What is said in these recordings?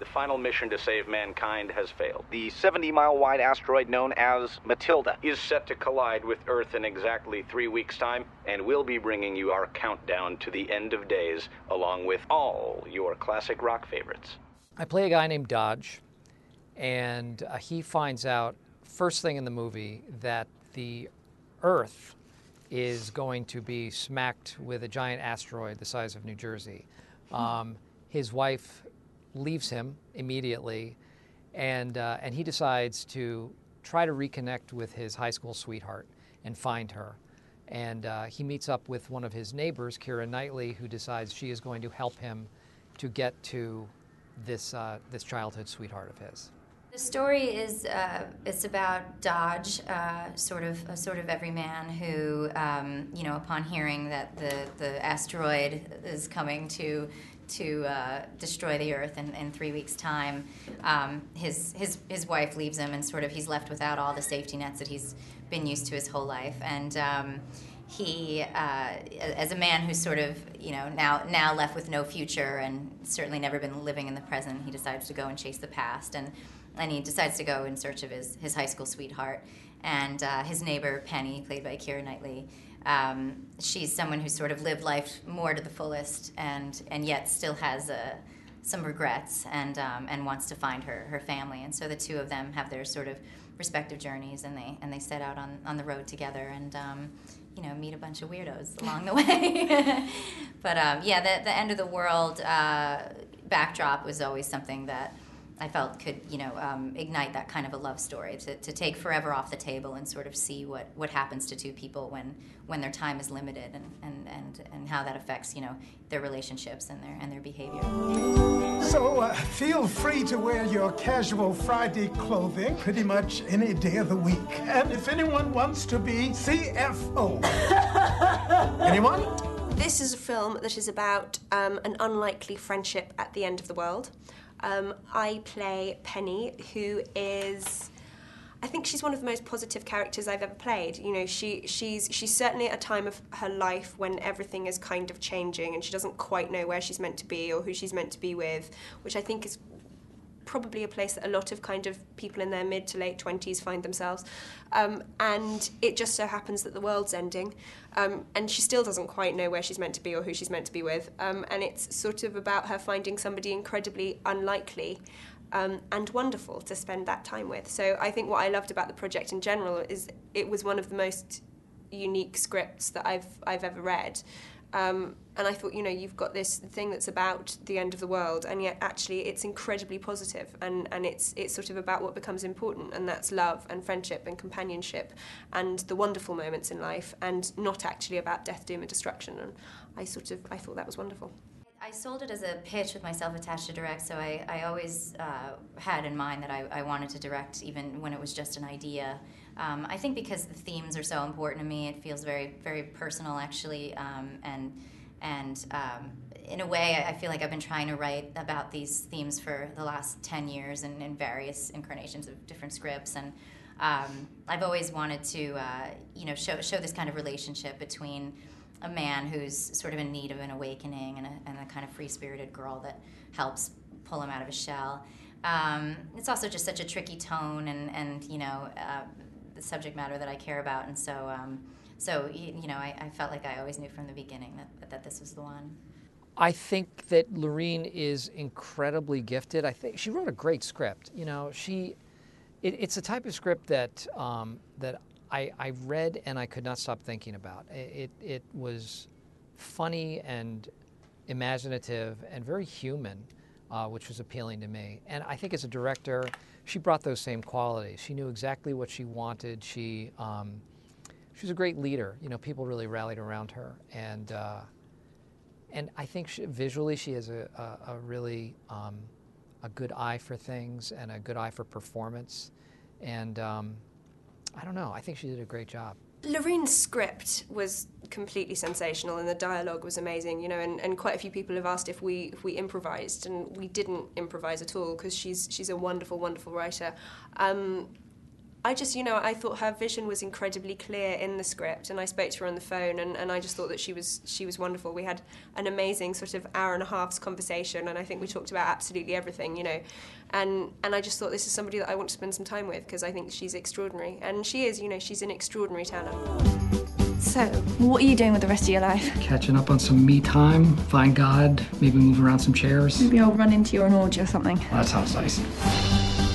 final mission to save mankind has failed. The 70-mile-wide asteroid known as Matilda Is set to collide with Earth in exactly 3 weeks' time, and we'll be bringing you our countdown to the end of days, along with all your classic rock favorites. I play a guy named Dodge, and he finds out first thing in the movie that the Earth is going to be smacked with a giant asteroid the size of New Jersey. His wife leaves him immediately, and he decides to try to reconnect with his high school sweetheart and find her. And he meets up with one of his neighbors, Keira Knightley, who decides she is going to help him to get to this childhood sweetheart of his. The story is it's about Dodge, sort of everyman who, upon hearing that the asteroid is coming to destroy the Earth in 3 weeks' time, his wife leaves him, and sort of he's left without all the safety nets that he's been used to his whole life. And he, as a man who's sort of now left with no future and certainly never been living in the present, he decides to go and chase the past, and he decides to go in search of his high school sweetheart. And his neighbor, Penny, played by Keira Knightley, she's someone who's sort of lived life more to the fullest and yet still has some regrets and wants to find her family. And so the two of them have their sort of respective journeys, and they set out on the road together and meet a bunch of weirdos along the way. But the end of the world backdrop was always something that I felt could, ignite that kind of a love story, to take forever off the table and sort of see what happens to two people when their time is limited and how that affects, their relationships and their behavior. So feel free to wear your casual Friday clothing pretty much any day of the week. And if anyone wants to be CFO. Anyone? This is a film that is about an unlikely friendship at the end of the world. I play Penny, who is, I think she's one of the most positive characters I've ever played. She's certainly at a time of her life when everything is kind of changing and she doesn't quite know where she's meant to be or who she's meant to be with, which I think is probably a place that a lot of kind of people in their mid to late 20s find themselves. And it just so happens that the world's ending, and she still doesn't quite know where she's meant to be or who she's meant to be with. And it's sort of about her finding somebody incredibly unlikely and wonderful to spend that time with. So I think what I loved about the project in general is it was one of the most unique scripts that I've ever read. And I thought, you've got this thing that's about the end of the world, and yet actually it's incredibly positive, and it's sort of about what becomes important, and that's love and friendship and companionship and the wonderful moments in life, and not actually about death, doom and destruction. And I thought that was wonderful. I sold it as a pitch with myself attached to direct, so I always had in mind that I wanted to direct even when it was just an idea. I think because the themes are so important to me, it feels very, very personal, actually, and in a way, I feel like I've been trying to write about these themes for the last 10 years and in various incarnations of different scripts, and I've always wanted to, show this kind of relationship between a man who's sort of in need of an awakening and a kind of free-spirited girl that helps pull him out of his shell. It's also just such a tricky tone and the subject matter that I care about, and so I felt like I always knew from the beginning that this was the one. I think that Lorene is incredibly gifted. I think she wrote a great script. It's a type of script that I read and I could not stop thinking about. It was funny and imaginative and very human, which was appealing to me. And I think as a director, she brought those same qualities. She knew exactly what she wanted. She was a great leader. People really rallied around her, and I think visually she has a really a good eye for things and a good eye for performance. And I don't know, I think she did a great job. Lorene's script was completely sensational, and the dialogue was amazing, and quite a few people have asked if we improvised, and we didn't improvise at all, because she's a wonderful, wonderful writer. I just, I thought her vision was incredibly clear in the script, and I spoke to her on the phone, and I just thought that she was wonderful. We had an amazing sort of hour and a half's conversation, and I think we talked about absolutely everything, and I just thought this is somebody that I want to spend some time with, because I think she's extraordinary, and she is, she's an extraordinary talent. So, what are you doing with the rest of your life? Catching up on some me time, find God, maybe move around some chairs. Maybe I'll run into you an orgy or something. That sounds nice.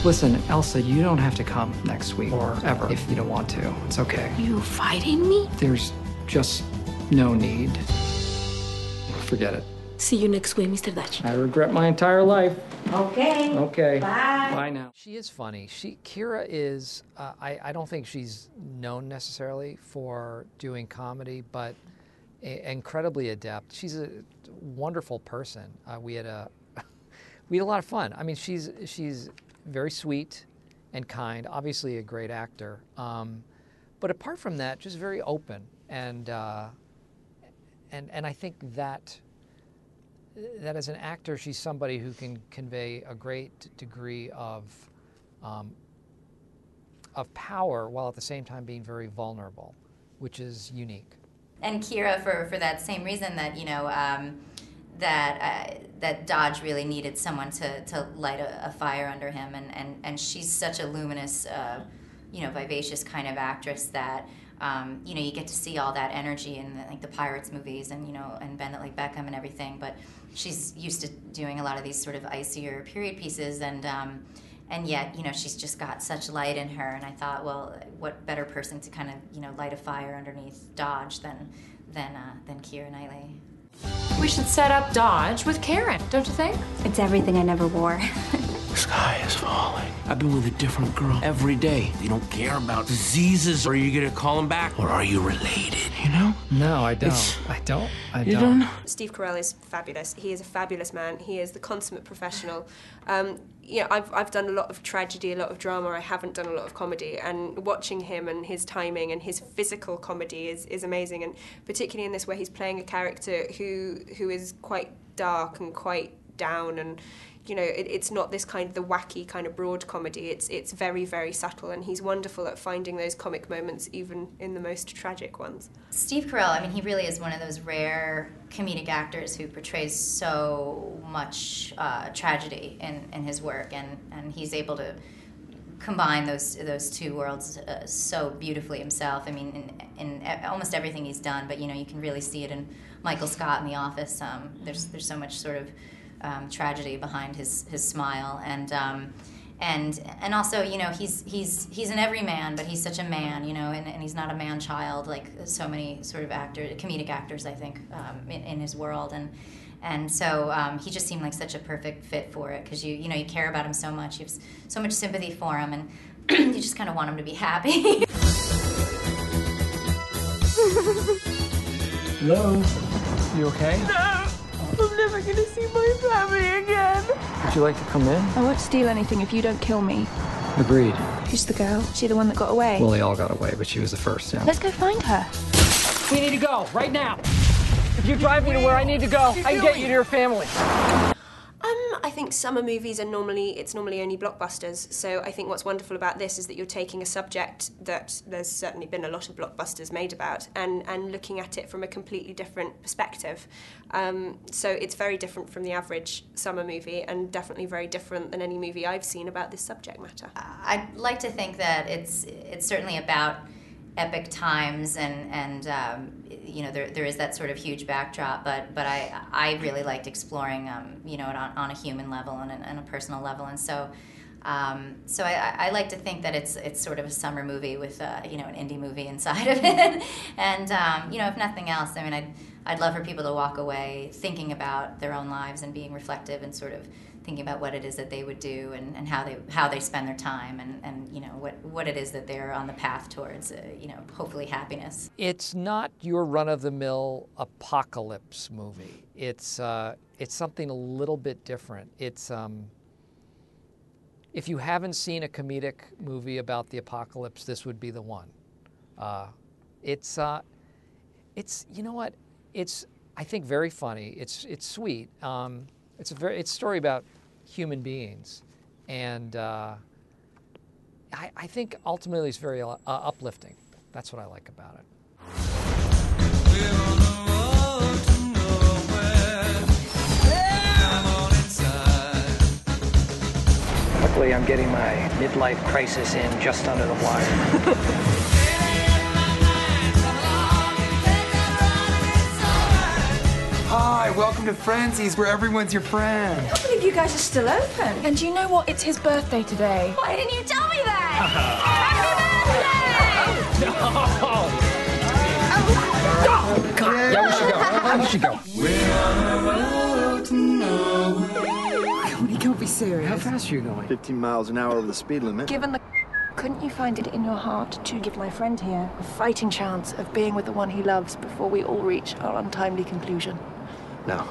Listen, Elsa, you don't have to come next week or ever if you don't want to. It's okay. You fighting me? There's just no need. Forget it. See you next week, Mr. Dutch. I regret my entire life. Okay. Okay. Bye. Bye now. She is funny. Kira is, I don't think she's known necessarily for doing comedy, but incredibly adept. She's a wonderful person. We had a lot of fun. I mean, she's very sweet and kind, obviously a great actor. But apart from that, just very open. And I think that as an actor, she's somebody who can convey a great degree of power while at the same time being very vulnerable, which is unique. And Kira, for that same reason that, that Dodge really needed someone to light a fire under him, and she's such a luminous, vivacious kind of actress that, you get to see all that energy in the Pirates movies and, and Bend It Like Beckham and everything, but she's used to doing a lot of these sort of icier period pieces, and yet, she's just got such light in her, and I thought, well, what better person to kind of, light a fire underneath Dodge than Keira Knightley. We should set up Dodge with Karen, don't you think? It's everything I never wore. The sky is falling. I've been with a different girl every day. You don't care about diseases. Are you gonna call him back? Or are you related, No, I don't. I You don't? Steve Carell is fabulous. He is a fabulous man. He is the consummate professional. I've done a lot of tragedy, a lot of drama. I haven't done a lot of comedy, and watching him and his timing and his physical comedy is amazing. And particularly in this, where he's playing a character who is quite dark and quite down, and it's not this kind of the wacky kind of broad comedy. It's very, very subtle, and he's wonderful at finding those comic moments even in the most tragic ones. Steve Carell, he really is one of those rare comedic actors who portrays so much tragedy in his work, and he's able to combine those two worlds so beautifully himself. In almost everything he's done, but you can really see it in Michael Scott in The Office. There's so much sort of tragedy behind his smile, and also he's an everyman, but he's such a man, and he's not a man child like so many sort of comedic actors, I think, in his world, and so he just seemed like such a perfect fit for it, because you care about him so much, you have so much sympathy for him, and you just kind of want him to be happy. Hello? You okay? No! I'm never gonna see my family again. Would you like to come in? I won't steal anything if you don't kill me. Agreed. Who's the girl? She the one that got away? Well, they all got away, but she was the first, yeah. Let's go find her. We need to go, right now. If you drive me to where I need to go, I can get you to your family. I think summer movies are normally only blockbusters, so I think what's wonderful about this is that you're taking a subject that there's certainly been a lot of blockbusters made about, and looking at it from a completely different perspective. So it's very different from the average summer movie, and definitely very different than any movie I've seen about this subject matter. I'd like to think that it's certainly about epic times, and there is that sort of huge backdrop, but I really liked exploring on a human level and a personal level, and so I like to think that it's sort of a summer movie with an indie movie inside of it, and if nothing else, I'd love for people to walk away thinking about their own lives and being reflective and sort of thinking about what it is that they would do, and how they spend their time, and what it is that they're on the path towards, hopefully happiness. It's not your run-of-the-mill apocalypse movie. It's something a little bit different. It's if you haven't seen a comedic movie about the apocalypse, this would be the one. It's you know what? It's, I think, very funny. It's sweet. It's a story about human beings, and I think ultimately it's very uplifting. That's what I like about it. Luckily, I'm getting my midlife crisis in just under the wire. Hi, welcome to Frenzies, where everyone's your friend. I can't believe you guys are still open. And do you know what? It's his birthday today. Why didn't you tell me that? Yeah, we should go. We should go. We're on the road to nowhere. You can't be serious. How fast are you going? 15 miles an hour over the speed limit. Given the couldn't you find it in your heart to give my friend here a fighting chance of being with the one he loves before we all reach our untimely conclusion? No.